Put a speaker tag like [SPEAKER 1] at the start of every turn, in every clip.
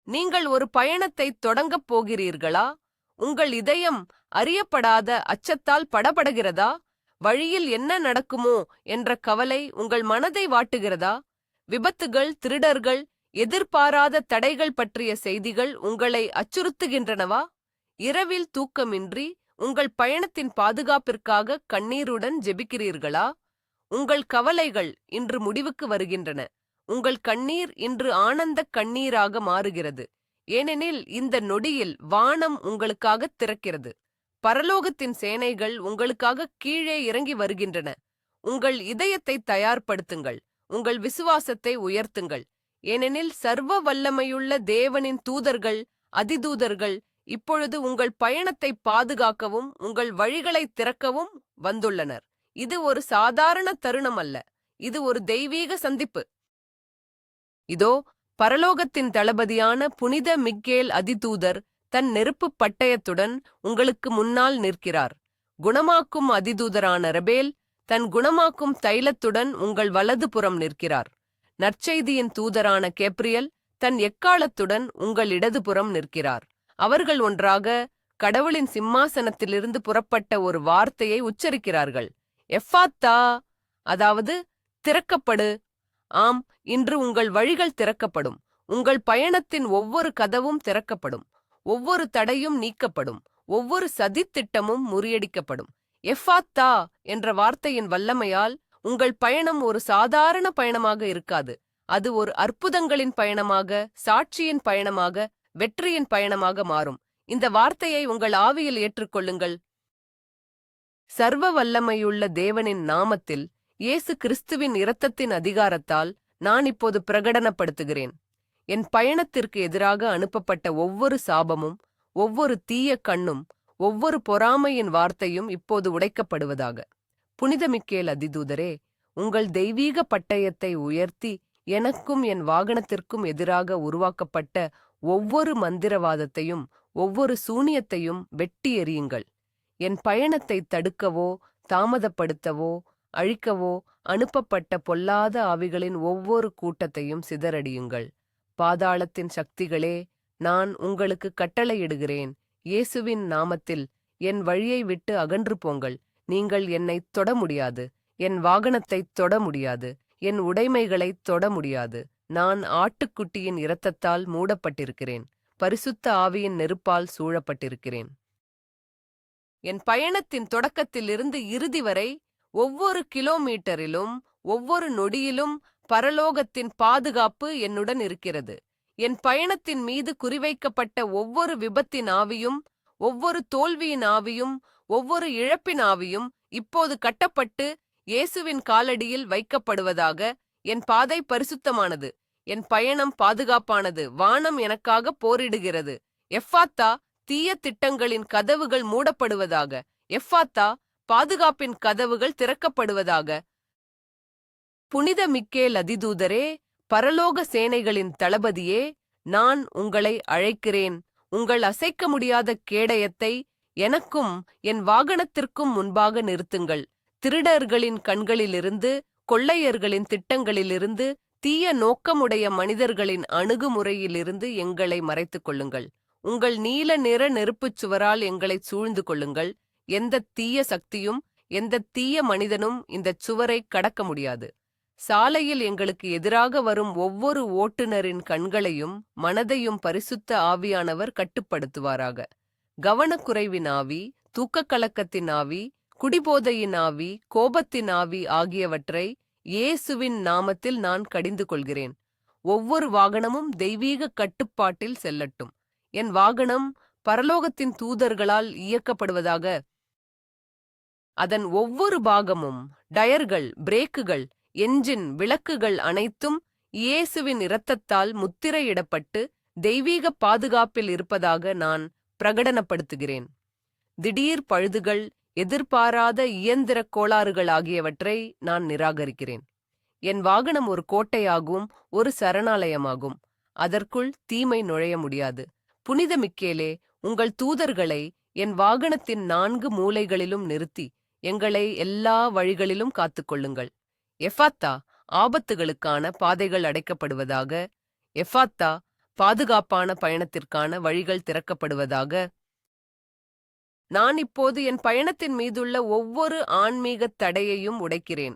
[SPEAKER 1] நீங்கள் ஒரு பயணத்தைத் தொடங்கப் போகிறீர்களா? உங்கள் இதயம் அறியப்படாத அச்சத்தால் படபடுகிறதா? வழியில் என்ன நடக்குமோ என்ற கவலை உங்கள் மனதை வாட்டுகிறதா? விபத்துகள், திருடர்கள், எதிர்பாராத தடைகள் பற்றிய செய்திகள் உங்களை அச்சுறுத்துகின்றனவா? இரவில் தூக்கமின்றி உங்கள் பயணத்தின் பாதுகாப்பிற்காக கண்ணீருடன் ஜெபிக்கிறீர்களா? உங்கள் கவலைகள் இன்று முடிவுக்கு வருகின்றன. உங்கள் கண்ணீர் இன்று ஆனந்தக் கண்ணீராக மாறுகிறது. ஏனெனில் இந்த நொடியில் வானம் உங்களுக்காகத் திறக்கிறது. பரலோகத்தின் சேனைகள் உங்களுக்காக கீழே இறங்கி வருகின்றன. உங்கள் இதயத்தை தயார்படுத்துங்கள். உங்கள் விசுவாசத்தை உயர்த்துங்கள். ஏனெனில் சர்வ வல்லமையுள்ள தேவனின் தூதர்கள், அதிதூதர்கள் இப்பொழுது உங்கள் பயணத்தை பாதுகாக்கவும் உங்கள் வழிகளை திறக்கவும் வந்துள்ளனர். இது ஒரு சாதாரண தருணம் அல்ல, இது ஒரு தெய்வீக சந்திப்பு. இதோ பரலோகத்தின் தளபதியான புனித மிக்கேல் அதிதூதர் தன் நெருப்புப் பட்டயத்துடன் உங்களுக்கு முன்னால் நிற்கிறார். குணமாக்கும் அதிதூதரான ரபேல் தன் குணமாக்கும் தைலத்துடன் உங்கள் வலது புறம் நிற்கிறார். நற்செய்தியின் தூதரான கேப்ரியல் தன் எக்காலத்துடன் உங்கள் இடதுபுறம் நிற்கிறார். அவர்கள் ஒன்றாக கடவுளின் சிம்மாசனத்திலிருந்து புறப்பட்ட ஒரு வார்த்தையை உச்சரிக்கிறார்கள். எஃபாத்தா, அதாவது திறக்கப்படு. ஆம், இன்று உங்கள் வழிகள் திறக்கப்படும். உங்கள் பயணத்தின் ஒவ்வொரு கதவும் திறக்கப்படும். ஒவ்வொரு தடையும் நீக்கப்படும். ஒவ்வொரு சதித்திட்டமும் முறியடிக்கப்படும். எஃபாத்தா என்ற வார்த்தையின் வல்லமையால் உங்கள் பயணம் ஒரு சாதாரண பயணமாக இருக்காது. அது ஒரு அற்புதங்களின் பயணமாக, சாட்சியின் பயணமாக, வெற்றியின் பயணமாக மாறும். இந்த வார்த்தையை உங்கள் ஆவியில் ஏற்றுக்கொள்ளுங்கள். சர்வ வல்லமையுள்ள தேவனின் நாமத்தில், இயேசு கிறிஸ்துவின் இரத்தத்தின் அதிகாரத்தால் நான் இப்போது பிரகடனப்படுத்துகிறேன். என் பயணத்திற்கு எதிராக அனுப்பப்பட்ட ஒவ்வொரு சாபமும், ஒவ்வொரு தீய கண்ணும், ஒவ்வொரு பொறாமையின் வார்த்தையும் இப்போது உடைக்கப்படுவதாக. புனித மிக்கேல் அதிதூதரே, உங்கள் தெய்வீக பட்டயத்தை உயர்த்தி எனக்கும் என் வாகனத்திற்கும் எதிராக உருவாக்கப்பட்ட ஒவ்வொரு மந்திரவாதத்தையும், ஒவ்வொரு சூனியத்தையும் வெட்டி எறியுங்கள். என் பயணத்தை தடுக்கவோ, தாமதப்படுத்தவோ, அழிக்கவோ அனுப்பப்பட்ட பொல்லாத ஆவிகளின் ஒவ்வொரு கூட்டத்தையும் சிதறடியுங்கள். பாதாளத்தின் சக்திகளே, நான் உங்களுக்கு கட்டளையிடுகிறேன். இயேசுவின் நாமத்தில் என் வழியை விட்டு அகன்று போங்கள். நீங்கள் என்னைத் தொட முடியாது. என் வாகனத்தைத் தொட முடியாது. என் உடைமைகளைத் தொட முடியாது. நான் ஆட்டுக்குட்டியின் இரத்தத்தால் மூடப்பட்டிருக்கிறேன். பரிசுத்த ஆவியின் நெருப்பால் சூழப்பட்டிருக்கிறேன். என் பயணத்தின் தொடக்கத்திலிருந்து இறுதி வரை ஒவ்வொரு கிலோமீட்டரிலும், ஒவ்வொரு நொடியிலும் பரலோகத்தின் பாதுகாப்பு என்னுடன் இருக்கிறது. என் பயணத்தின் மீது குறிவைக்கப்பட்ட ஒவ்வொரு விபத்தின் ஆவியும், ஒவ்வொரு தோல்வியின் ஆவியும், ஒவ்வொரு இழப்பின் ஆவியும் இப்போது கட்டப்பட்டு இயேசுவின் காலடியில் வைக்கப்படுவதாக. என் பாதை பரிசுத்தமானது. என் பயணம் பாதுகாப்பானது. வானம் எனக்காக போரிடுகிறது. எஃபாத்தா, தீய திட்டங்களின் கதவுகள் மூடப்படுவதாக. எஃபாத்தா, பாதுகாப்பின் கதவுகள் திறக்கப்படுவதாக. புனித மிக்கேல் அதிதூதரே, பரலோக சேனைகளின் தளபதியே, நான் உங்களை அழைக்கிறேன். உங்கள் அசைக்க முடியாத கேடயத்தை எனக்கும் என் வாகனத்திற்கும் முன்பாக நிறுத்துங்கள். திருடர்களின் கண்களிலிருந்து, கொள்ளையர்களின் திட்டங்களிலிருந்து, தீய நோக்கமுடைய மனிதர்களின் அணுகுமுறையிலிருந்து எங்களை மறைத்துக் கொள்ளுங்கள். உங்கள் நீல நிற நெருப்புச் சுவரால் எங்களைச் சூழ்ந்து கொள்ளுங்கள். எந்த தீய சக்தியும், எந்த தீய மனிதனும் இந்தச் சுவரை கடக்க முடியாது. சாலையில் எங்களுக்கு எதிராக வரும் ஒவ்வொரு ஓட்டுநரின் கண்களையும் மனதையும் பரிசுத்த ஆவியானவர் கட்டுப்படுத்துவாராக. கவனக்குறைவின் ஆவி, தூக்கக்கலக்கத்தின் ஆவி, குடிபோதையின் ஆவி, கோபத்தின் ஆவி ஆகியவற்றை இயேசுவின் நாமத்தில் நான் கடிந்து கொள்கிறேன். ஒவ்வொரு வாகனமும் தெய்வீக கட்டுப்பாட்டில் செல்லட்டும். என் வாகனம் பரலோகத்தின் தூதர்களால் இயக்கப்படுவதாக. அதன் ஒவ்வொரு பாகமும், டயர்கள், பிரேக்குகள், என்ஜின், விளக்குகள் அனைத்தும் இயேசுவின் இரத்தத்தால் முத்திரையிடப்பட்டு தெய்வீக பாதுகாப்பில் இருப்பதாக நான் பிரகடனப்படுத்துகிறேன். திடீர் பழுதுகள், எதிர்பாராத இயந்திர கோளாறுகள் ஆகியவற்றை நான் நிராகரிக்கிறேன். என் வாகனம் ஒரு கோட்டையாகும், ஒரு சரணாலயமாகும். அதற்குள் தீமை நுழைய முடியாது. புனித மிக்கேலே, உங்கள் தூதர்களை என் வாகனத்தின் 4 மூலைகளிலும் நிறுத்தி எங்களை எல்லா வழிகளிலும் காத்துக்கொள்ளுங்கள். எஃபாத்தா, ஆபத்துகளுக்கான பாதைகள் அடைக்கப்படுவதாக. எஃபாத்தா, பாதுகாப்பான பயணத்திற்கான வழிகள் திறக்கப்படுவதாக. நான் இப்போது என் பயணத்தின் மீதுள்ள ஒவ்வொரு ஆன்மீகத் தடையையும் உடைக்கிறேன்.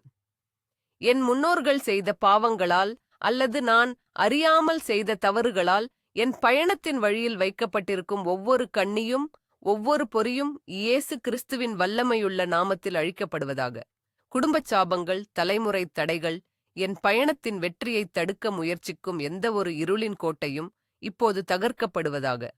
[SPEAKER 1] என் முன்னோர்கள் செய்த பாவங்களால் அல்லது நான் அறியாமல் செய்த தவறுகளால் என் பயணத்தின் வழியில் வைக்கப்பட்டிருக்கும் ஒவ்வொரு கண்ணியும் ஒவ்வொரு பொறியும் இயேசு கிறிஸ்துவின் வல்லமையுள்ள நாமத்தில் அழிக்கப்படுவதாக. குடும்பச் சாபங்கள், தலைமுறை தடைகள், என் பயணத்தின் வெற்றியைத் தடுக்க முயற்சிக்கும் எந்த ஒரு இருளின் கோட்டையும் இப்போது தகர்க்கப்படுவதாக.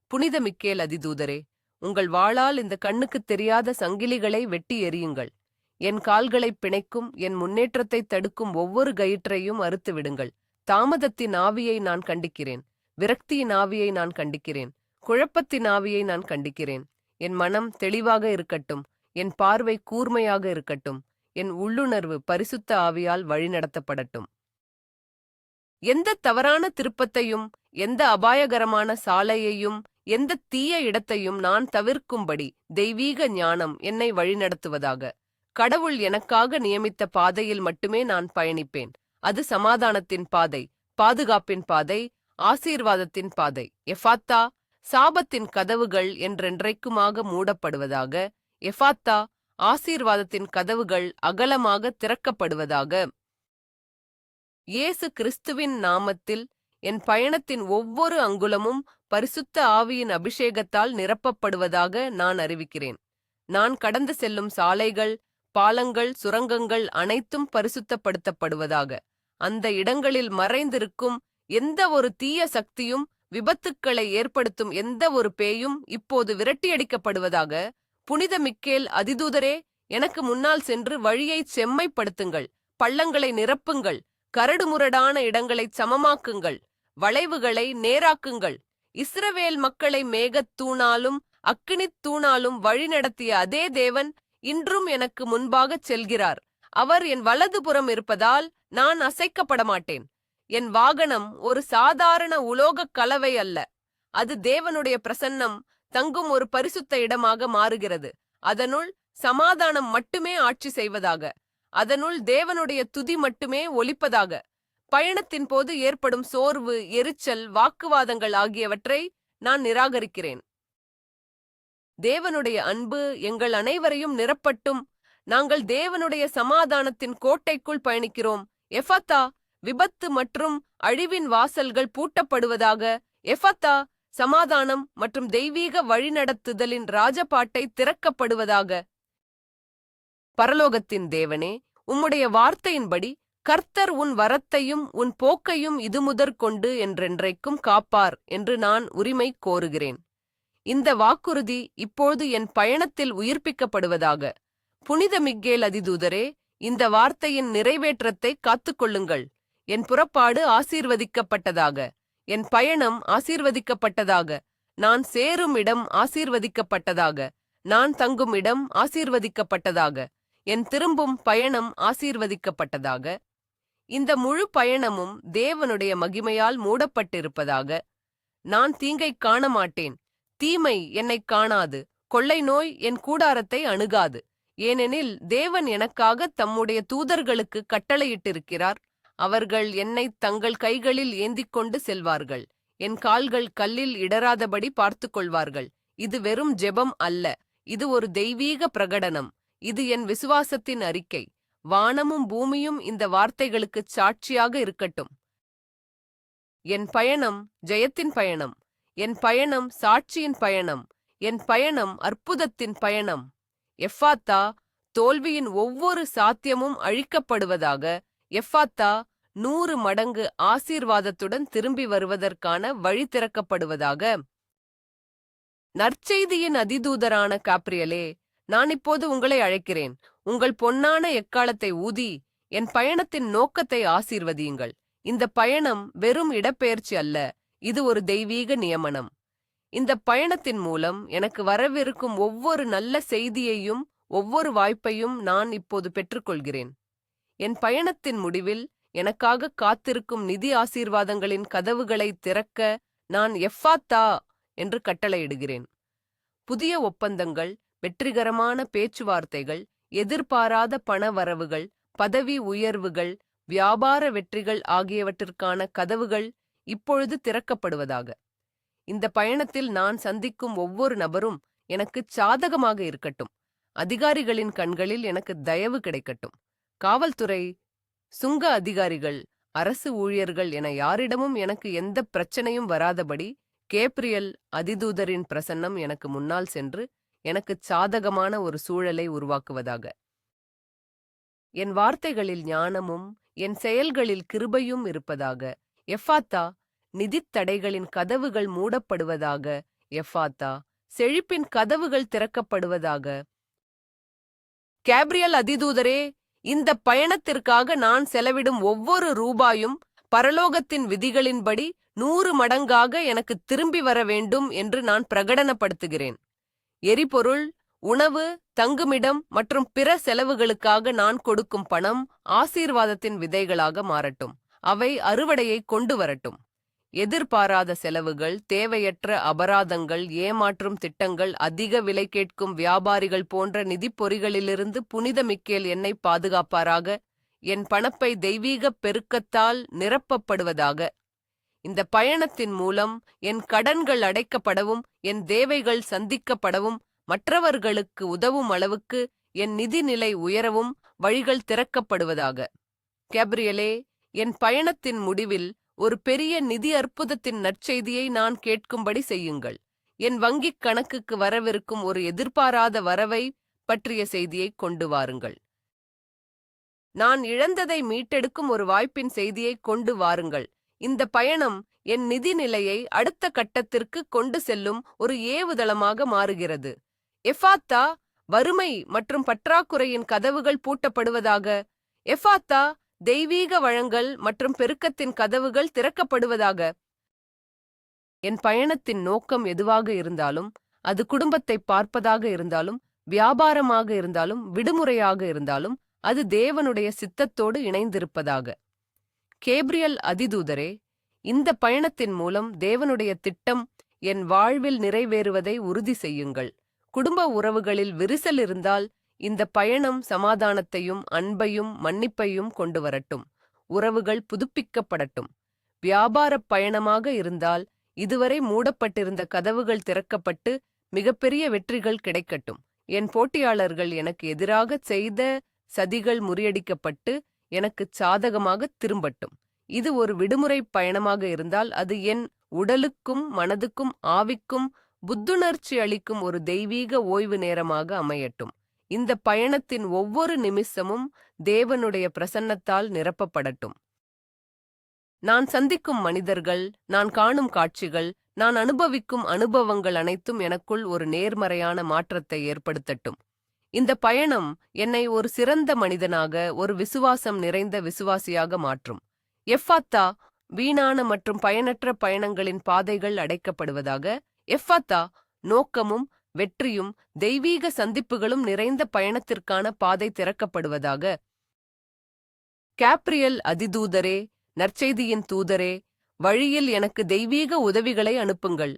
[SPEAKER 1] புனித மிக்கேல் அதிதூதரே, உங்கள் வாளால் இந்த கண்ணுக்குத் தெரியாத சங்கிலிகளை வெட்டி எறியுங்கள். என் கால்களைப் பிணைக்கும், என் முன்னேற்றத்தைத் தடுக்கும் ஒவ்வொரு கயிற்றையும் அறுத்துவிடுங்கள். தாமதத்தின் ஆவியை நான் கண்டிக்கிறேன். விரக்தியின் ஆவியை நான் கண்டிக்கிறேன். குழப்பத்தின் ஆவியை நான் கண்டிக்கிறேன். என் மனம் தெளிவாக இருக்கட்டும். என் பார்வை கூர்மையாக இருக்கட்டும். என் உள்ளுணர்வு பரிசுத்த ஆவியால் வழிநடத்தப்படட்டும். எந்த தவறான திருப்பத்தையும், எந்த அபாயகரமான சாலையையும், எந்த தீய இடத்தையும் நான் தவிர்க்கும்படி தெய்வீக ஞானம் என்னை வழிநடத்துவதாக. கடவுள் எனக்காக நியமித்த பாதையில் மட்டுமே நான் பயணிப்பேன். அது சமாதானத்தின் பாதை, பாதுகாப்பின் பாதை, ஆசீர்வாதத்தின் பாதை. எஃபாத்தா, சாபத்தின் கதவுகள் என்றென்றைக்குமாக மூடப்படுவதாக. எஃபாத்தா, ஆசீர்வாதத்தின் கதவுகள் அகலமாக திறக்கப்படுவதாக. இயேசு கிறிஸ்துவின் நாமத்தில் என் பயணத்தின் ஒவ்வொரு அங்குலமும் பரிசுத்த ஆவியின் அபிஷேகத்தால் நிரப்பப்படுவதாக நான் அறிவிக்கிறேன். நான் கடந்து செல்லும் சாலைகள், பாலங்கள், சுரங்கங்கள் அனைத்தும் பரிசுத்தப்படுத்தப்படுவதாக. அந்த இடங்களில் மறைந்திருக்கும் எந்த ஒரு தீய சக்தியும், விபத்துக்களை ஏற்படுத்தும் எந்த ஒரு பேயும் இப்போது விரட்டியடிக்கப்படுவதாக. புனித மிக்கேல் அதிதூதரே, எனக்கு முன்னால் சென்று வழியைச் செம்மைப்படுத்துங்கள். பள்ளங்களை நிரப்புங்கள். கரடுமுரடான இடங்களைச் சமமாக்குங்கள். வளைவுகளை நேராக்குங்கள். இஸ்ரவேல் மக்களை மேகத் தூணாலும் அக்கினித் தூணாலும் வழிநடத்திய அதே தேவன் இன்றும் எனக்கு முன்பாகச் செல்கிறார். அவர் என் வலதுபுறம் இருப்பதால் நான் அசைக்கப்பட மாட்டேன். என் வாகனம் ஒரு சாதாரண உலோகக் கலவை அல்ல. அது தேவனுடைய பிரசன்னம் தங்கும் ஒரு பரிசுத்த இடமாக மாறுகிறது. அதனுள் சமாதானம் மட்டுமே ஆட்சி செய்வதாக. அதனுள் தேவனுடைய துதி மட்டுமே ஒலிப்பதாக. பயணத்தின் போது ஏற்படும் சோர்வு, எரிச்சல், வாக்குவாதங்கள் ஆகியவற்றை நான் நிராகரிக்கிறேன். தேவனுடைய அன்பு எங்கள் அனைவரையும் நிரப்பட்டும். நாங்கள் தேவனுடைய சமாதானத்தின் கோட்டைக்குள் பயணிக்கிறோம். எஃபாத்தா, விபத்து மற்றும் அழிவின் வாசல்கள் பூட்டப்படுவதாக. எஃபாத்தா, சமாதானம் மற்றும் தெய்வீக வழிநடத்துதலின் ராஜபாட்டை திறக்கப்படுவதாக. பரலோகத்தின் தேவனே, உம்முடைய வார்த்தையின்படி கர்த்தர் உன் வரத்தையும் உன் போக்கையும் இதுமுதற்கொண்டு என்றென்றைக்கும் காப்பார் என்று நான் உரிமை கோருகிறேன். இந்த வாக்குறுதி இப்போது என் பயணத்தில் உயிர்ப்பிக்கப்படுவதாக. புனித மிக்கேல் அதிதூதரே, இந்த வார்த்தையின் நிறைவேற்றத்தை காத்துக்கொள்ளுங்கள். என் புறப்பாடு ஆசீர்வதிக்கப்பட்டதாக. என் பயணம் ஆசீர்வதிக்கப்பட்டதாக. நான் சேரும் இடம் ஆசீர்வதிக்கப்பட்டதாக. நான் தங்கும் இடம் ஆசீர்வதிக்கப்பட்டதாக. என் திரும்பும் பயணம் ஆசீர்வதிக்கப்பட்டதாக. இந்த முழு பயணமும் தேவனுடைய மகிமையால் மூடப்பட்டிருப்பதாக. நான் தீங்கைக் காண மாட்டேன். தீமை என்னைக் காணாது. கொள்ளை நோய் என் கூடாரத்தை அணுகாது. ஏனெனில் தேவன் எனக்காக தம்முடைய தூதர்களுக்கு கட்டளையிட்டிருக்கிறார். அவர்கள் என்னை தங்கள் கைகளில் ஏந்திக் கொண்டு செல்வார்கள். என் கால்கள் கல்லில் இடராதபடி பார்த்துக் கொள்வார்கள். இது வெறும் ஜெபம் அல்ல, இது ஒரு தெய்வீக பிரகடனம். இது என் விசுவாசத்தின் அறிக்கை. வானமும் பூமியும் இந்த வார்த்தைகளுக்குச் சாட்சியாக இருக்கட்டும். என் பயணம் ஜெயத்தின் பயணம். என் பயணம் சாட்சியின் பயணம். என் பயணம் அற்புதத்தின் பயணம். எஃபாத்தா, தோல்வியின் ஒவ்வொரு சாத்தியமும் அழிக்கப்படுவதாக. எஃபாத்தா, 100 மடங்கு ஆசீர்வாதத்துடன் திரும்பி வருவதற்கான வழி திறக்கப்படுவதாக. நற்செய்தியின் அதிதூதரான காப்ரியலே, நான் இப்போது உங்களை அழைக்கிறேன். உங்கள் பொன்னான எக்காலத்தை ஊதி என் பயணத்தின் நோக்கத்தை ஆசீர்வதியுங்கள். இந்த பயணம் வெறும் இடப்பெயர்ச்சி அல்ல, இது ஒரு தெய்வீக நியமனம். இந்த பயணத்தின் மூலம் எனக்கு வரவிருக்கும் ஒவ்வொரு நல்ல செய்தியையும் ஒவ்வொரு வாய்ப்பையும் நான் இப்போது பெற்றுக்கொள்கிறேன். என் பயணத்தின் முடிவில் எனக்காக காத்திருக்கும் நிதி ஆசீர்வாதங்களின் கதவுகளை திறக்க நான் எஃபாத்தா என்று கட்டளையிடுகிறேன். புதிய ஒப்பந்தங்கள், வெற்றிகரமான பேச்சுவார்த்தைகள், எதிர்பாராத பண வரவுகள், பதவி உயர்வுகள், வியாபார வெற்றிகள் ஆகியவற்றிற்கான கதவுகள் இப்பொழுது திறக்கப்படுவதாக. இந்த பயணத்தில் நான் சந்திக்கும் ஒவ்வொரு நபரும் எனக்கு சாதகமாக இருக்கட்டும். அதிகாரிகளின் கண்களில் எனக்கு தயவு கிடைக்கட்டும். காவல்துறை, சுங்க அதிகாரிகள், அரசு ஊழியர்கள் என யாரிடமும் எனக்கு எந்த பிரச்சனையும் வராதபடி கேப்ரியல் அதிதூதரின் பிரசன்னம் எனக்கு முன்னால் சென்று எனக்கு சாதகமான ஒரு சூழலை உருவாக்குவதாக. என் வார்த்தைகளில் ஞானமும் என் செயல்களில் கிருபையும் இருப்பதாக. எஃபாத்தா, நிதித் தடைகளின் கதவுகள் மூடப்படுவதாக. எஃபாத்தா, செழிப்பின் கதவுகள் திறக்கப்படுவதாக. கேப்ரியல் அதிதூதரே, இந்த பயணத்திற்காக நான் செலவிடும் ஒவ்வொரு ரூபாயும் பரலோகத்தின் விதிகளின்படி 100 மடங்காக எனக்கு திரும்பி வர வேண்டும் என்று நான் பிரகடனப்படுத்துகிறேன். எரிபொருள், உணவு, தங்குமிடம் மற்றும் பிற செலவுகளுக்காக நான் கொடுக்கும் பணம் ஆசீர்வாதத்தின் விதைகளாக மாறட்டும். அவை அறுவடையை கொண்டு வரட்டும். எதிர்பாராத செலவுகள், தேவையற்ற அபராதங்கள், ஏமாற்றும் திட்டங்கள், அதிக விலை கேட்கும் வியாபாரிகள் போன்ற நிதிப் பொறிகளிலிருந்து புனித மிக்கேல் என்னை பாதுகாப்பாராக. என் பணப்பை தெய்வீக பெருக்கத்தால் நிரப்பப்படுவதாக. இந்த பயணத்தின் மூலம் என் கடன்கள் அடைக்கப்படவும், என் தேவைகள் சந்திக்கப்படவும், மற்றவர்களுக்கு உதவும் அளவுக்கு என் நிதிநிலை உயரவும் வழிகள் திறக்கப்படுவதாக. கேப்ரியலே, என் பயணத்தின் முடிவில் ஒரு பெரிய நிதி அற்புதத்தின் நற்செய்தியை நான் கேட்கும்படி செய்யுங்கள். என் வங்கிக் கணக்குக்கு வரவிருக்கும் ஒரு எதிர்பாராத வரவை பற்றிய செய்தியை கொண்டு வாருங்கள். நான் இழந்ததை மீட்டெடுக்கும் ஒரு வாய்ப்பின் செய்தியை கொண்டு வாருங்கள். இந்த பயணம் என் நிதி நிலையை அடுத்த கட்டத்திற்கு கொண்டு செல்லும் ஒரு ஏவுதளமாக மாறுகிறது. எஃபாத்தா, வறுமை மற்றும் பற்றாக்குறையின் கதவுகள் பூட்டப்படுவதாக. எஃபாத்தா, தெய்வீக வழங்கல் மற்றும் பெருக்கத்தின் கதவுகள் திறக்கப்படுவதாக. என் பயணத்தின் நோக்கம் எதுவாக இருந்தாலும், அது குடும்பத்தை பார்ப்பதாக இருந்தாலும், வியாபாரமாக இருந்தாலும், விடுமுறையாக இருந்தாலும், அது தேவனுடைய சித்தத்தோடு இணைந்திருப்பதாக. கேப்ரியல் அதிதூதரே, இந்த பயணத்தின் மூலம் தேவனுடைய திட்டம் என் வாழ்வில் நிறைவேறுவதை உறுதி செய்யுங்கள். குடும்ப உறவுகளில் விரிசல் இருந்தால் இந்த பயணம் சமாதானத்தையும் அன்பையும் மன்னிப்பையும் கொண்டு வரட்டும். உறவுகள் புதுப்பிக்கப்படட்டும். வியாபாரப் பயணமாக இருந்தால் இதுவரை மூடப்பட்டிருந்த கதவுகள் திறக்கப்பட்டு மிகப்பெரிய வெற்றிகள் கிடைக்கட்டும். என் போட்டியாளர்கள் எனக்கு எதிராக செய்த சதிகள் முறியடிக்கப்பட்டு எனக்கு சாதகமாக திரும்பட்டும். இது ஒரு விடுமுறை பயணமாக இருந்தால் அது என் உடலுக்கும் மனதுக்கும் ஆவிக்கும் புத்துணர்ச்சி அளிக்கும் ஒரு தெய்வீக ஓய்வு நேரமாக அமையட்டும். இந்த பயணத்தின் ஒவ்வொரு நிமிஷமும் தேவனுடைய பிரசன்னத்தால் நிரப்பப்படட்டும். நான் சந்திக்கும் மனிதர்கள், நான் காணும் காட்சிகள், நான் அனுபவிக்கும் அனுபவங்கள் அனைத்தும் எனக்குள் ஒரு நேர்மறையான மாற்றத்தை ஏற்படுத்தட்டும். இந்த பயணம் என்னை ஒரு சிறந்த மனிதனாக, ஒரு விசுவாசம் நிறைந்த விசுவாசியாக மாற்றும். எஃபாத்தா, வீணான மற்றும் பயனற்ற பயணங்களின் பாதைகள் அடைக்கப்படுவதாக. எஃபாத்தா, நோக்கமும் வெற்றியும் தெய்வீக சந்திப்புகளும் நிறைந்த பயணத்திற்கான பாதை திறக்கப்படுவதாக. கேப்ரியல் அதிதூதரே, நற்செய்தியின் தூதரே, வழியில் எனக்கு தெய்வீக உதவிகளை அனுப்புங்கள்.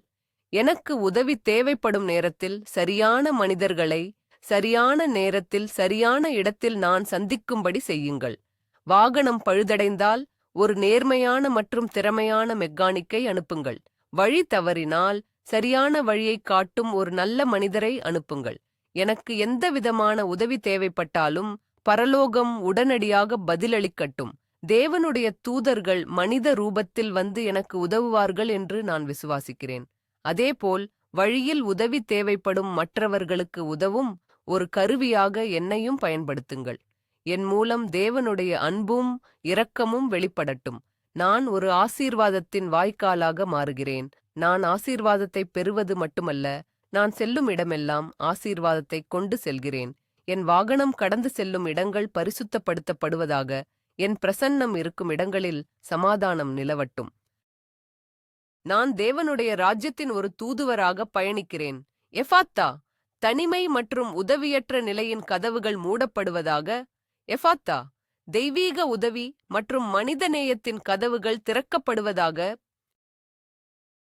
[SPEAKER 1] எனக்கு உதவி தேவைப்படும் நேரத்தில் சரியான மனிதர்களை சரியான நேரத்தில் சரியான இடத்தில் நான் சந்திக்கும்படி செய்யுங்கள். வாகனம் பழுதடைந்தால் ஒரு நேர்மையான மற்றும் திறமையான மெக்கானிக்கை அனுப்புங்கள். வழி தவறினால் சரியான வழியை காட்டும் ஒரு நல்ல மனிதரை அனுப்புங்கள். எனக்கு எந்தவிதமான உதவி தேவைப்பட்டாலும் பரலோகம் உடனடியாக பதிலளிக்கட்டும். தேவனுடைய தூதர்கள் மனித ரூபத்தில் வந்து எனக்கு உதவுவார்கள் என்று நான் விசுவாசிக்கிறேன். அதேபோல் வழியில் உதவி தேவைப்படும் மற்றவர்களுக்கு உதவும் ஒரு கருவியாக என்னையும் பயன்படுத்துங்கள். என் மூலம் தேவனுடைய அன்பும் இரக்கமும் வெளிப்படட்டும். நான் ஒரு ஆசீர்வாதத்தின் வாய்க்காலாக மாறுகிறேன். நான் ஆசீர்வாதத்தை பெறுவது மட்டுமல்ல, நான் செல்லும் இடமெல்லாம் ஆசீர்வாதத்தை கொண்டு செல்கிறேன். என் வாகனம் கடந்து செல்லும் இடங்கள் பரிசுத்தப்படுத்தப்படுவதாக. என் பிரசன்னம் இருக்கும் இடங்களில் சமாதானம் நிலவட்டும். நான் தேவனுடைய ராஜ்யத்தின் ஒரு தூதுவராக பயணிக்கிறேன். எஃபாத்தா, தனிமை மற்றும் உதவியற்ற நிலையின் கதவுகள் மூடப்படுவதாக. எஃபாத்தா, தெய்வீக உதவி மற்றும் மனிதநேயத்தின் கதவுகள் திறக்கப்படுவதாக.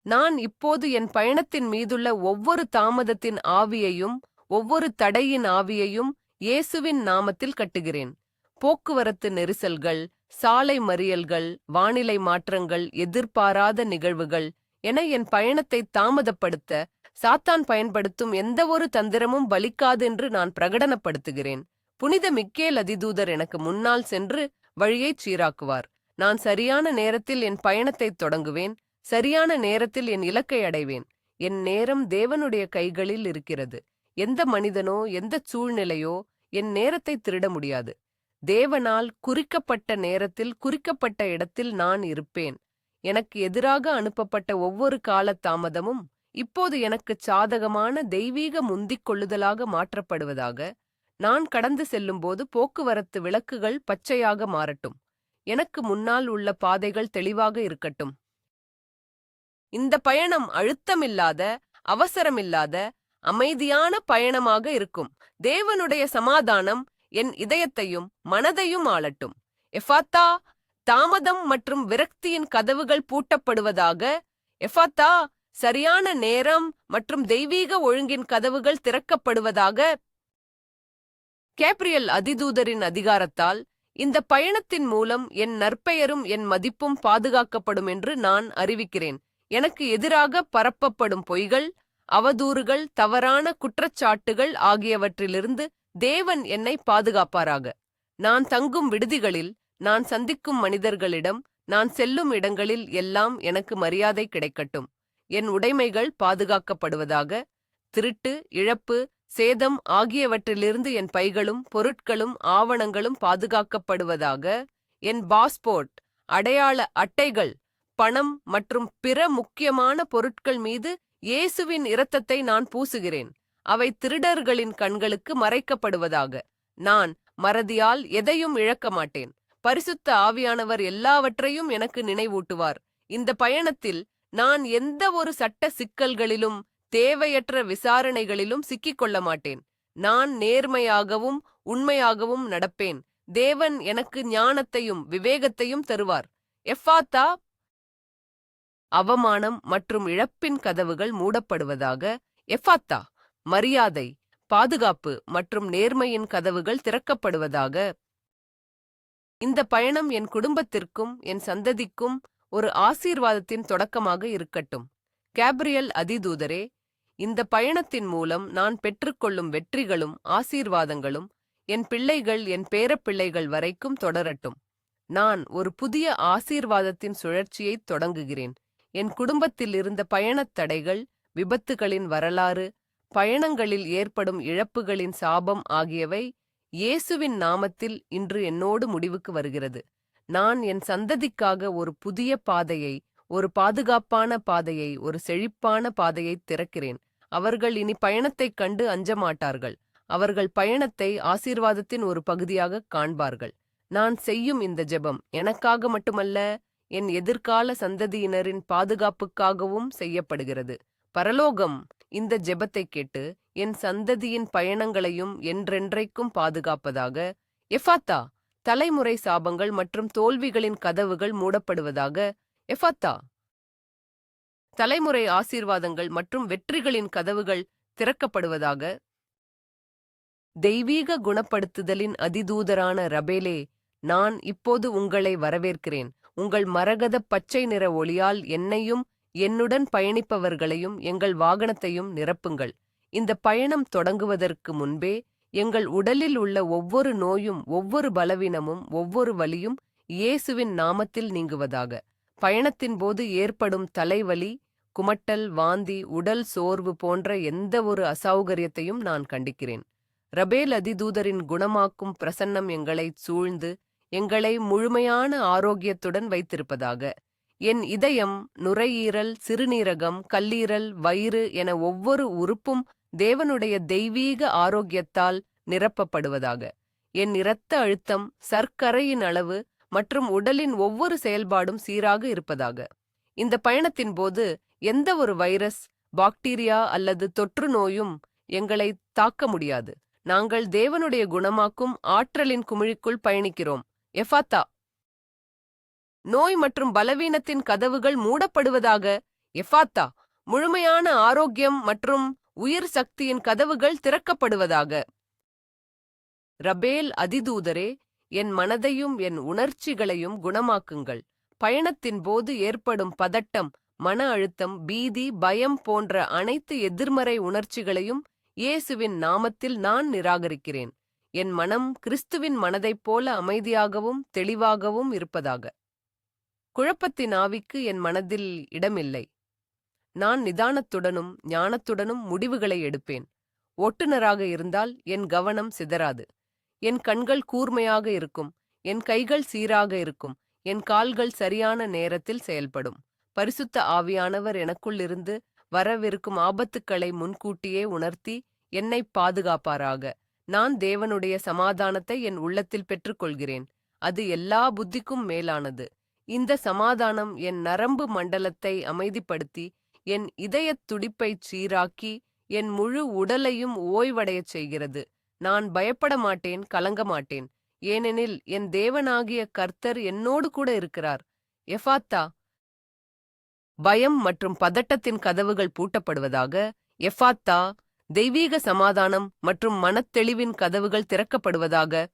[SPEAKER 1] நான் இப்போது என் பயணத்தின் மீதுள்ள ஒவ்வொரு தாமதத்தின் ஆவியையும் ஒவ்வொரு தடையின் ஆவியையும் இயேசுவின் நாமத்தில் கட்டுகிறேன். போக்குவரத்து நெரிசல்கள், சாலை மறியல்கள், வானிலை மாற்றங்கள், எதிர்பாராத நிகழ்வுகள் என என் பயணத்தை தாமதப்படுத்த சாத்தான் பயன்படுத்தும் எந்தவொரு தந்திரமும் பலிக்காதென்று நான் பிரகடனப்படுத்துகிறேன். புனித மிக்கேல் அதிதூதர் எனக்கு முன்னால் சென்று வழியைச் சீராக்குவார். நான் சரியான நேரத்தில் என் பயணத்தைத் தொடங்குவேன். சரியான நேரத்தில் என் இலக்கை அடைவேன். என் நேரம் தேவனுடைய கைகளில் இருக்கிறது. எந்த மனிதனோ எந்த சூழ்நிலையோ என் நேரத்தை திருட முடியாது. தேவனால் குறிக்கப்பட்ட நேரத்தில் குறிக்கப்பட்ட இடத்தில் நான் இருப்பேன். எனக்கு எதிராக அனுப்பப்பட்ட ஒவ்வொரு காலதாமதமும் இப்போது எனக்குச் சாதகமான தெய்வீக முந்திக் கொள்ளுதலாக மாற்றப்படுவதாக. நான் கடந்து செல்லும்போது போக்குவரத்து விளக்குகள் பச்சையாக மாறட்டும். எனக்கு முன்னால் உள்ள பாதைகள் தெளிவாக இருக்கட்டும். இந்த பயணம் அழுத்தமில்லாத, அவசரமில்லாத, அமைதியான பயணமாக இருக்கும். தேவனுடைய சமாதானம் என் இதயத்தையும் மனதையும் ஆளட்டும். எஃபாத்தா, தாமதம் மற்றும் விரக்தியின் கதவுகள் பூட்டப்படுவதாக. எஃபாத்தா, சரியான நேரம் மற்றும் தெய்வீக ஒழுங்கின் கதவுகள் திறக்கப்படுவதாக. கேப்ரியல் அதிதூதரின் அதிகாரத்தால் இந்த பயணத்தின் மூலம் என் நற்பெயரும் என் மதிப்பும் பாதுகாக்கப்படும் என்று நான் அறிவிக்கிறேன். எனக்கு எதிராக பரப்பப்படும் பொய்கள், அவதூறுகள், தவறான குற்றச்சாட்டுகள் ஆகியவற்றிலிருந்து தேவன் என்னை பாதுகாப்பாராக. நான் தங்கும் விடுதிகளில், நான் சந்திக்கும் மனிதர்களிடம், நான் செல்லும் இடங்களில் எல்லாம் எனக்கு மரியாதை கிடைக்கட்டும். என் உடைமைகள் பாதுகாக்கப்படுவதாக. திருட்டு, இழப்பு, சேதம் ஆகியவற்றிலிருந்து என் பைகளும் பொருட்களும் ஆவணங்களும் பாதுகாக்கப்படுவதாக. என் பாஸ்போர்ட், அடையாள அட்டைகள், பணம் மற்றும் பிற முக்கியமான பொருட்கள் மீது இயேசுவின் இரத்தத்தை நான் பூசுகிறேன். அவை திருடர்களின் கண்களுக்கு மறைக்கப்படுவதாக. நான் மறதியால் எதையும் இழக்க மாட்டேன். பரிசுத்த ஆவியானவர் எல்லாவற்றையும் எனக்கு நினைவூட்டுவார். இந்த பயணத்தில் நான் எந்த ஒரு சட்ட சிக்கல்களிலும் தேவையற்ற விசாரணைகளிலும் சிக்கிக்கொள்ள மாட்டேன். நான் நேர்மையாகவும் உண்மையாகவும் நடப்பேன். தேவன் எனக்கு ஞானத்தையும் விவேகத்தையும் தருவார். எஃபாத்தா, அவமானம் மற்றும் இழப்பின் கதவுகள் மூடப்படுவதாக. எஃபாத்தா, மரியாதை, பாதுகாப்பு மற்றும் நேர்மையின் கதவுகள் திறக்கப்படுவதாக. இந்த பயணம் என் குடும்பத்திற்கும் என் சந்ததிக்கும் ஒரு ஆசீர்வாதத்தின் தொடக்கமாக இருக்கட்டும். கேப்ரியல் அதிதூதரே, இந்த பயணத்தின் மூலம் நான் பெற்றுக்கொள்ளும் வெற்றிகளும் ஆசீர்வாதங்களும் என் பிள்ளைகள், என் பேரப்பிள்ளைகள் வரைக்கும் தொடரட்டும். நான் ஒரு புதிய ஆசீர்வாதத்தின் சுழற்சியைத் தொடங்குகிறேன். என் குடும்பத்தில் இருந்த பயணத் தடைகள், விபத்துகளின் வரலாறு, பயணங்களில் ஏற்படும் இழப்புகளின் சாபம் ஆகியவை இயேசுவின் நாமத்தில் இன்று என்னோடு முடிவுக்கு வருகிறது. நான் என் சந்ததிக்காக ஒரு புதிய பாதையை, ஒரு பாதுகாப்பான பாதையை, ஒரு செழிப்பான பாதையைத் திறக்கிறேன். அவர்கள் இனி பயணத்தைக் கண்டு அஞ்சமாட்டார்கள். அவர்கள் பயணத்தை ஆசீர்வாதத்தின் ஒரு பகுதியாகக் காண்பார்கள். நான் செய்யும் இந்த ஜெபம் எனக்காக மட்டுமல்ல, என் எதிர்கால சந்ததியினரின் பாதுகாப்புக்காகவும் செய்யப்படுகிறது. பரலோகம் இந்த ஜெபத்தைக் கேட்டு என் சந்ததியின் பயணங்களையும் என்றென்றைக்கும் பாதுகாப்பதாக. எஃபாத்தா, தலைமுறை சாபங்கள் மற்றும் தோல்விகளின் கதவுகள் மூடப்படுவதாக. எஃபாத்தா, தலைமுறை ஆசீர்வாதங்கள் மற்றும் வெற்றிகளின் கதவுகள் திறக்கப்படுவதாக. தெய்வீக குணப்படுத்துதலின் அதிதூதரான ரபேலே, நான் இப்போது உங்களை வரவேற்கிறேன். உங்கள் மரகத பச்சை நிற ஒளியால் என்னையும் என்னுடன் பயணிப்பவர்களையும் எங்கள் வாகனத்தையும் நிரப்புங்கள். இந்த பயணம் தொடங்குவதற்கு முன்பே எங்கள் உடலில் உள்ள ஒவ்வொரு நோயும், ஒவ்வொரு பலவீனமும், ஒவ்வொரு வலியும் இயேசுவின் நாமத்தில் நீங்குவதாக. பயணத்தின் போது ஏற்படும் தலைவலி, குமட்டல், வாந்தி, உடல் சோர்வு போன்ற எந்த ஒரு அசௌகரியத்தையும் நான் கண்டிக்கிறேன். ரபேல் அதிதூதரின் குணமாக்கும் பிரசன்னம் எங்களைச் சூழ்ந்து எங்களை முழுமையான ஆரோக்கியத்துடன் வைத்திருப்பதாக. என் இதயம், நுரையீரல், சிறுநீரகம், கல்லீரல், வயிறு என ஒவ்வொரு உறுப்பும் தேவனுடைய தெய்வீக ஆரோக்கியத்தால் நிரப்பப்படுவதாக. என் இரத்த அழுத்தம், சர்க்கரையின் அளவு மற்றும் உடலின் ஒவ்வொரு செயல்பாடும் சீராக இருப்பதாக. இந்த பயணத்தின் போது எந்த ஒரு வைரஸ், பாக்டீரியா அல்லது தொற்று நோயும் எங்களை தாக்க முடியாது. நாங்கள் தேவனுடைய குணமாக்கும் ஆற்றலின் குமிழிக்குள் பயணிக்கிறோம். எஃபாத்தா, நோய் மற்றும் பலவீனத்தின் கதவுகள் மூடப்படுவதாக. எஃபாத்தா, முழுமையான ஆரோக்கியம் மற்றும் உயிர் சக்தியின் கதவுகள் திறக்கப்படுவதாக. ரபேல் அதிதூதரே, என் மனதையும் என் உணர்ச்சிகளையும் குணமாக்குங்கள். பயணத்தின் போது ஏற்படும் பதட்டம், மன அழுத்தம், பீதி, பயம் போன்ற அனைத்து எதிர்மறை உணர்ச்சிகளையும் இயேசுவின் நாமத்தில் நான் நிராகரிக்கிறேன். என் மனம் கிறிஸ்துவின் மனதைப் போல அமைதியாகவும் தெளிவாகவும் இருப்பதாக. குழப்பத்தின் ஆவிக்கு என் மனதில் இடமில்லை. நான் நிதானத்துடனும் ஞானத்துடனும் முடிவுகளை எடுப்பேன். ஓட்டுநராக இருந்தால் என் கவனம் சிதறாது. என் கண்கள் கூர்மையாக இருக்கும். என் கைகள் சீராக இருக்கும். என் கால்கள் சரியான நேரத்தில் செயல்படும். பரிசுத்த ஆவியானவர் எனக்குள்ளிருந்து வரவிருக்கும் ஆபத்துக்களை முன்கூட்டியே உணர்த்தி என்னை பாதுகாப்பாராக. நான் தேவனுடைய சமாதானத்தை என் உள்ளத்தில் பெற்றுக்கொள்கிறேன். அது எல்லா புத்திக்கும் மேலானது. இந்த சமாதானம் என் நரம்பு மண்டலத்தை அமைதிப்படுத்தி என் இதயத் துடிப்பைச் சீராக்கி என் முழு உடலையும் ஓய்வடையச் செய்கிறது. நான் பயப்பட மாட்டேன், கலங்க மாட்டேன். ஏனெனில் என் தேவனாகிய கர்த்தர் என்னோடு கூட இருக்கிறார். எஃபாத்தா. பயம் மற்றும் பதட்டத்தின் கதவுகள் பூட்டப்படுவதாக. எஃபாத்தா. தெய்வீக சமாதானம் மற்றும் மனத்தெளிவின் கதவுகள் திறக்கப்படுவதாக.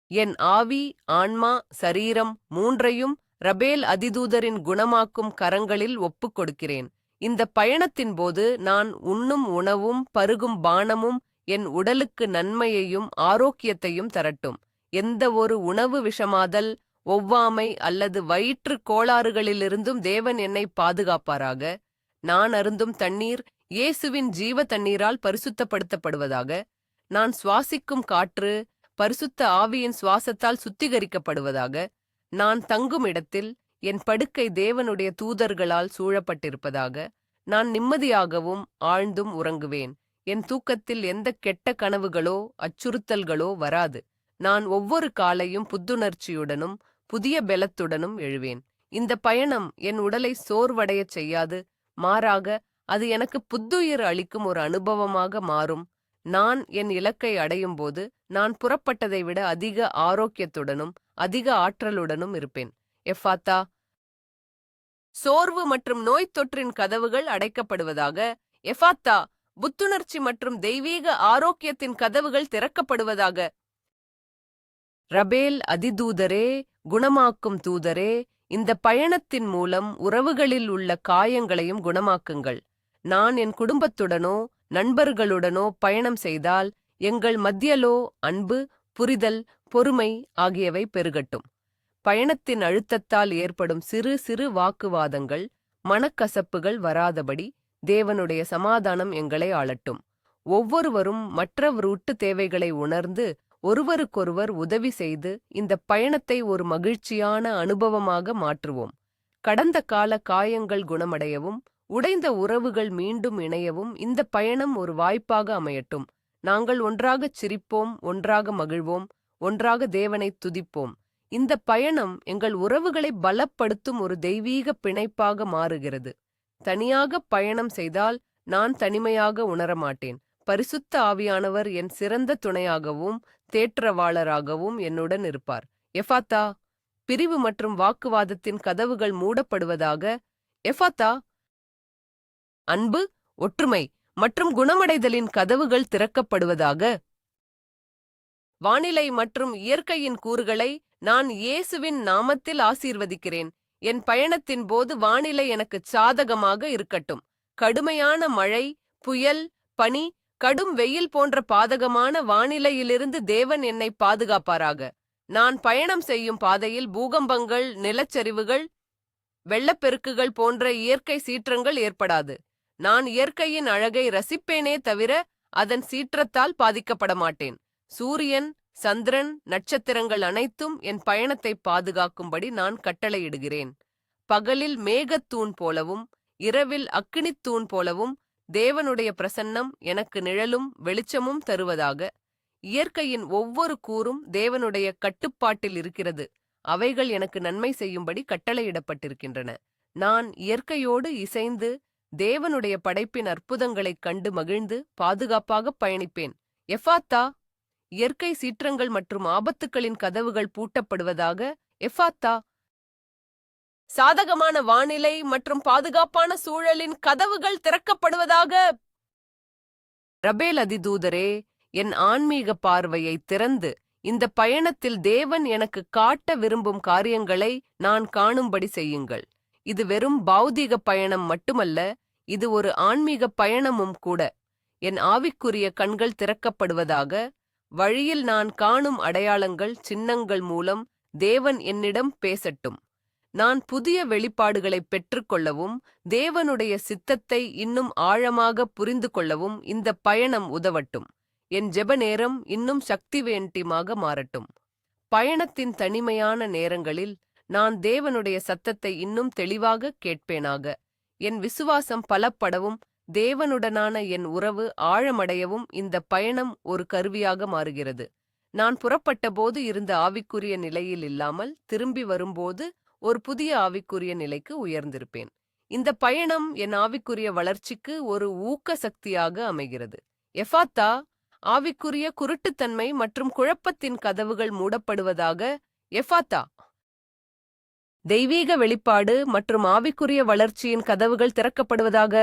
[SPEAKER 1] என் ஆவி, ஆன்மா, சரீரம் மூன்றையும் ரபேல் அதிதூதரின் குணமாக்கும் கரங்களில் ஒப்புக் கொடுக்கிறேன். இந்த பயணத்தின் போது நான் உண்ணும் உணவும் பருகும் பானமும் என் உடலுக்கு நன்மையையும் ஆரோக்கியத்தையும் தரட்டும். எந்த ஒரு உணவு விஷமாதல், ஒவ்வாமை அல்லது வயிற்றுக் கோளாறுகளிலிருந்தும் தேவன் என்னை பாதுகாப்பாராக. நான் அருந்தும் தண்ணீர் இயேசுவின் ஜீவ தண்ணீரால் பரிசுத்தப்படுத்தப்படுவதாக. நான் சுவாசிக்கும் காற்று பரிசுத்த ஆவியின் சுவாசத்தால் சுத்திகரிக்கப்படுவதாக. நான் தங்கும் இடத்தில் என் படுக்கை தேவனுடைய தூதர்களால் சூழப்பட்டிருப்பதாக. நான் நிம்மதியாகவும் ஆழ்ந்தும் உறங்குவேன். என் தூக்கத்தில் எந்த கெட்ட கனவுகளோ அச்சுறுத்தல்களோ வராது. நான் ஒவ்வொரு காலையும் புத்துணர்ச்சியுடனும் புதிய பெலத்துடனும் எழுவேன். இந்த பயணம் என் உடலை சோர்வடையச் செய்யாது. மாறாக அது எனக்கு புத்துயிர் அளிக்கும் ஒரு அனுபவமாக மாறும். நான் என் இலக்கை அடையும்போது நான் புறப்பட்டதை விட அதிக ஆரோக்கியத்துடனும் அதிக ஆற்றலுடனும் இருப்பேன். எஃபாத்தா. சோர்வு மற்றும் நோய் தொற்றின் கதவுகள் அடைக்கப்படுவதாக. எஃபாத்தா. புத்துணர்ச்சி மற்றும் தெய்வீக ஆரோக்கியத்தின் கதவுகள் திறக்கப்படுவதாக. ரபேல் அதிதூதரே, குணமாக்கும் தூதரே, இந்த பயணத்தின் மூலம் உறவுகளில் உள்ள காயங்களையும் குணமாக்குங்கள். நான் என் குடும்பத்துடனோ நண்பர்களுடனோ பயணம் செய்தால் எங்கள் மத்தியிலோ அன்பு, புரிதல், பொறுமை ஆகியவை பெருகட்டும். பயணத்தின் அழுத்தத்தால் ஏற்படும் சிறு சிறு வாக்குவாதங்கள், மனக்கசப்புகள் வராதபடி தேவனுடைய சமாதானம் எங்களை ஆளட்டும். ஒவ்வொருவரும் மற்றவருட்டு தேவைகளை உணர்ந்து ஒருவருக்கொருவர் உதவி செய்து இந்த பயணத்தை ஒரு மகிழ்ச்சியான அனுபவமாக மாற்றுவோம். கடந்த கால காயங்கள் குணமடையவும் உடைந்த உறவுகள் மீண்டும் இணையவும் இந்த பயணம் ஒரு வாய்ப்பாக அமையட்டும். நாங்கள் ஒன்றாகச் சிரிப்போம், ஒன்றாக மகிழ்வோம், ஒன்றாக தேவனை துதிப்போம். இந்த பயணம் எங்கள் உறவுகளை பலப்படுத்தும் ஒரு தெய்வீக பிணைப்பாக மாறுகிறது. தனியாக பயணம் செய்தால் நான் தனிமையாக உணரமாட்டேன். பரிசுத்த ஆவியானவர் என் சிறந்த துணையாகவும் தேற்றவாளராகவும் என்னுடன் இருப்பார். எஃபாத்தா. பிரிவு மற்றும் வாக்குவாதத்தின் கதவுகள் மூடப்படுவதாக. எஃபாத்தா. அன்பு, ஒற்றுமை மற்றும் குணமடைதலின் கதவுகள் திறக்கப்படுவதாக. வானிலை மற்றும் இயற்கையின் கூறுகளை நான் இயேசுவின் நாமத்தில் ஆசீர்வதிக்கிறேன். என் பயணத்தின் போது வானிலை எனக்கு சாதகமாக இருக்கட்டும். கடுமையான மழை, புயல், பனி, கடும் வெயில் போன்ற பாதகமான வானிலையிலிருந்து தேவன் என்னை பாதுகாப்பாராக. நான் பயணம் செய்யும் பாதையில் பூகம்பங்கள், நிலச்சரிவுகள், வெள்ளப்பெருக்குகள் போன்ற இயற்கை சீற்றங்கள் ஏற்படாது. நான் இயற்கையின் அழகை ரசிப்பேனே தவிர அதன் சீற்றத்தால் பாதிக்கப்பட மாட்டேன். சூரியன், சந்திரன், நட்சத்திரங்கள் அனைத்தும் என் பயணத்தை பாதுகாக்கும்படி நான் கட்டளையிடுகிறேன். பகலில் மேகத்தூண் போலவும் இரவில் அக்கினித்தூண் போலவும் தேவனுடைய பிரசன்னம் எனக்கு நிழலும் வெளிச்சமும் தருவதாக. இயற்கையின் ஒவ்வொரு கூறும் தேவனுடைய கட்டுப்பாட்டில் இருக்கிறது. அவைகள் எனக்கு நன்மை செய்யும்படி கட்டளையிடப்பட்டிருக்கின்றன. நான் இயற்கையோடு இசைந்து தேவனுடைய படைப்பின் அற்புதங்களைக் கண்டு மகிழ்ந்து பாதுகாப்பாக பயணிப்பேன். எஃபாத்தா. இயற்கை சீற்றங்கள் மற்றும் ஆபத்துக்களின் கதவுகள் பூட்டப்படுவதாக. எஃபாத்தா. சாதகமான வானிலை மற்றும் பாதுகாப்பான சூழலின் கதவுகள் திறக்கப்படுவதாக. ரபேல் அதிதூதரே, என் ஆன்மீக பார்வையை திறந்து இந்த பயணத்தில் தேவன் எனக்கு காட்ட விரும்பும் காரியங்களை நான் காணும்படி செய்யுங்கள். இது வெறும் பௌதீக பயணம் மட்டுமல்ல, இது ஒரு ஆன்மீக பயணமும் கூட. என் ஆவிக்குரிய கண்கள் திறக்கப்படுவதாக. வழியில் நான் காணும் அடையாளங்கள், சின்னங்கள் மூலம் தேவன் என்னிடம் பேசட்டும். நான் புதிய வெளிப்பாடுகளை பெற்றுக்கொள்ளவும் தேவனுடைய சித்தத்தை இன்னும் ஆழமாக புரிந்து கொள்ளவும் இந்த பயணம் உதவட்டும். என் ஜெப நேரம் இன்னும் சக்திவேண்டியமாக மாறட்டும். பயணத்தின் தனிமையான நேரங்களில் நான் தேவனுடைய சத்தத்தை இன்னும் தெளிவாக கேட்பேனாக. என் விசுவாசம் பலப்படவும் தேவனுடனான என் உறவு ஆழமடையவும் இந்த பயணம் ஒரு கருவியாக மாறுகிறது. நான் புறப்பட்டபோது இருந்த ஆவிக்குரிய நிலையில் இல்லாமல் திரும்பி வரும்போது ஒரு புதிய ஆவிக்குரிய நிலைக்கு உயர்ந்திருப்பேன். இந்த பயணம் என் ஆவிக்குரிய வளர்ச்சிக்கு ஒரு ஊக்க சக்தியாக அமைகிறது. எஃபாத்தா, ஆவிக்குரிய குருட்டுத்தன்மை மற்றும் குழப்பத்தின் கதவுகள் மூடப்படுவதாக. எஃபாத்தா, தெய்வீக வெளிப்பாடு மற்றும் ஆவிக்குரிய வளர்ச்சியின் கதவுகள் திறக்கப்படுவதாக.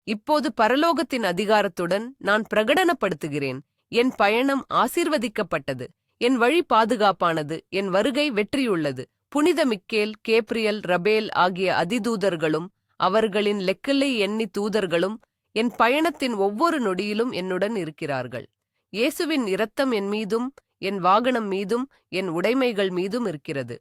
[SPEAKER 1] இப்போது பரலோகத்தின் அதிகாரத்துடன் நான் பிரகடனப்படுத்துகிறேன். என் பயணம் ஆசீர்வதிக்கப்பட்டது. என் வழி பாதுகாப்பானது. என் வருகை வெற்றியுள்ளது. புனித மிக்கேல், கேப்ரியல், ரபேல் ஆகிய அதிதூதர்களும் அவர்களின் லெக்கில்லை எண்ணி தூதர்களும் என் பயணத்தின் ஒவ்வொரு நொடியிலும் என்னுடன் இருக்கிறார்கள். இயேசுவின் இரத்தம் என் மீதும் என் வாகனம் மீதும் என் உடைமைகள் மீதும் இருக்கிறது.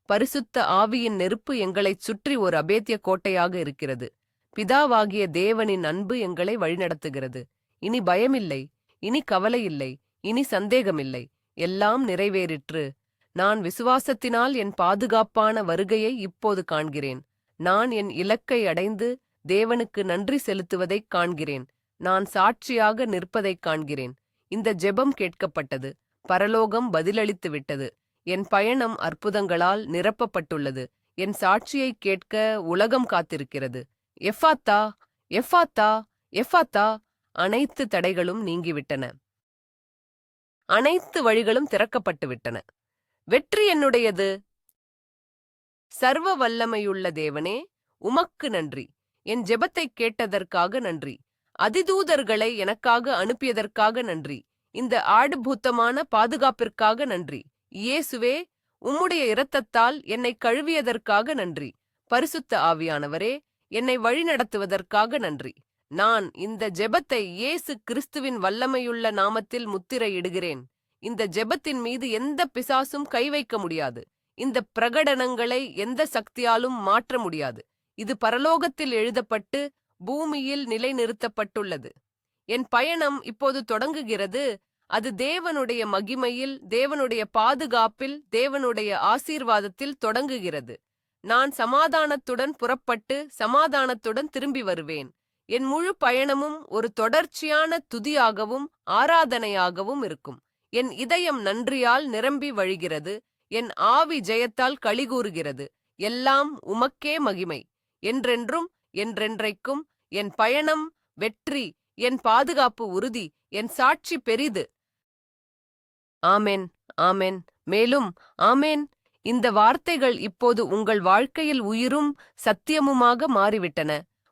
[SPEAKER 1] பரிசுத்த ஆவியின் நெருப்பு எங்களைச் சுற்றி ஒரு அபேத்திய கோட்டையாக இருக்கிறது. பிதாவாகிய தேவனின் அன்பு எங்களை வழிநடத்துகிறது. இனி பயமில்லை, இனி கவலையில்லை, இனி சந்தேகமில்லை. எல்லாம் நிறைவேறிற்று. நான் விசுவாசத்தினால் என் பாதுகாப்பான வருகையை இப்போது காண்கிறேன். நான் என் இலக்கை அடைந்து தேவனுக்கு நன்றி செலுத்துவதைக் காண்கிறேன். நான் சாட்சியாக நிற்பதைக் காண்கிறேன். இந்த ஜெபம் கேட்கப்பட்டது. பரலோகம் பதிலளித்து விட்டது. என் பயணம் அற்புதங்களால் நிரப்பப்பட்டுள்ளது. என் சாட்சியை கேட்க உலகம் காத்திருக்கிறது. எஃபாத்தா, எஃபாத்தா, எஃபாத்தா. அனைத்து தடைகளும் நீங்கிவிட்டன. அனைத்து வழிகளும் திறக்கப்பட்டுவிட்டன. வெற்றி என்னுடையது. சர்வ வல்லமையுள்ள தேவனே, உமக்கு நன்றி. என் ஜெபத்தைக் கேட்டதற்காக நன்றி. அதிதூதர்களை எனக்காக அனுப்பியதற்காக நன்றி. இந்த ஆடுபூத்தமான பாதுகாப்பிற்காக நன்றி. இயேசுவே, உம்முடைய இரத்தத்தால் என்னை கழுவியதற்காக நன்றி. பரிசுத்த ஆவியானவரே, என்னை வழிநடத்துவதற்காக நன்றி. நான் இந்த ஜெபத்தை இயேசு கிறிஸ்துவின் வல்லமையுள்ள நாமத்தில் முத்திரையிடுகிறேன். இந்த ஜெபத்தின் மீது எந்த பிசாசும் கை வைக்க முடியாது. இந்த பிரகடனங்களை எந்த சக்தியாலும் மாற்ற முடியாது. இது பரலோகத்தில் எழுதப்பட்டு பூமியில் நிலைநிறுத்தப்பட்டுள்ளது. என் பயணம் இப்போது தொடங்குகிறது. அது தேவனுடைய மகிமையில், தேவனுடைய பாதுகாப்பில், தேவனுடைய ஆசீர்வாதத்தில் தொடங்குகிறது. நான் சமாதானத்துடன் புறப்பட்டு சமாதானத்துடன் திரும்பி வருவேன். என் முழு பயணமும் ஒரு தொடர்ச்சியான துதியாகவும் ஆராதனையாகவும் இருக்கும். என் இதயம் நன்றியால் நிரம்பி வழிகிறது. என் ஆவி ஜெயத்தால் களிகூறுகிறது. எல்லாம் உமக்கே மகிமை. என்றென்றும் என்றென்றைக்கும் என் பயணம் வெற்றி. என் பாதுகாப்பு உறுதி. என் சாட்சி பெரிது. ஆமென், ஆமென், மேலும் ஆமென். இந்த வார்த்தைகள் இப்போது உங்கள் வாழ்க்கையில் உயிரும் சத்தியமுமாக மாறிவிட்டன.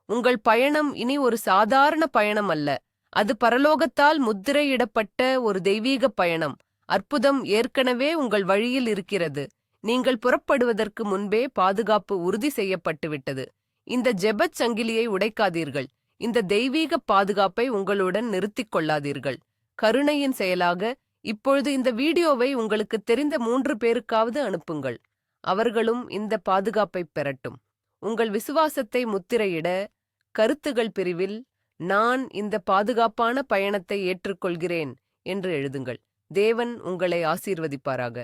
[SPEAKER 1] உங்கள் பயணம் இனி ஒரு சாதாரண பயணம் அல்ல. அது பரலோகத்தால் முத்திரையிடப்பட்ட ஒரு தெய்வீக பயணம். அற்புதம் ஏற்கனவே உங்கள் வழியில் இருக்கிறது. நீங்கள் புறப்படுவதற்கு முன்பே பாதுகாப்பு உறுதி செய்யப்பட்டுவிட்டது. இந்த ஜெபச் சங்கிலியை உடைக்காதீர்கள். இந்த தெய்வீக பாதுகாப்பை உங்களுடன் நிறுத்திக் கொள்ளாதீர்கள். கருணையின் செயலாக இப்பொழுது இந்த வீடியோவை உங்களுக்கு தெரிந்த 3 பேருக்காவது அனுப்புங்கள். அவர்களும் இந்த பாதுகாப்பை பெறட்டும். உங்கள் விசுவாசத்தை முத்திரையிட கருத்துகள் பிரிவில் நான் இந்த பாதுகாப்பான பயணத்தை ஏற்றுக்கொள்கிறேன் என்று எழுதுங்கள். தேவன் உங்களை ஆசீர்வதிப்பாராக.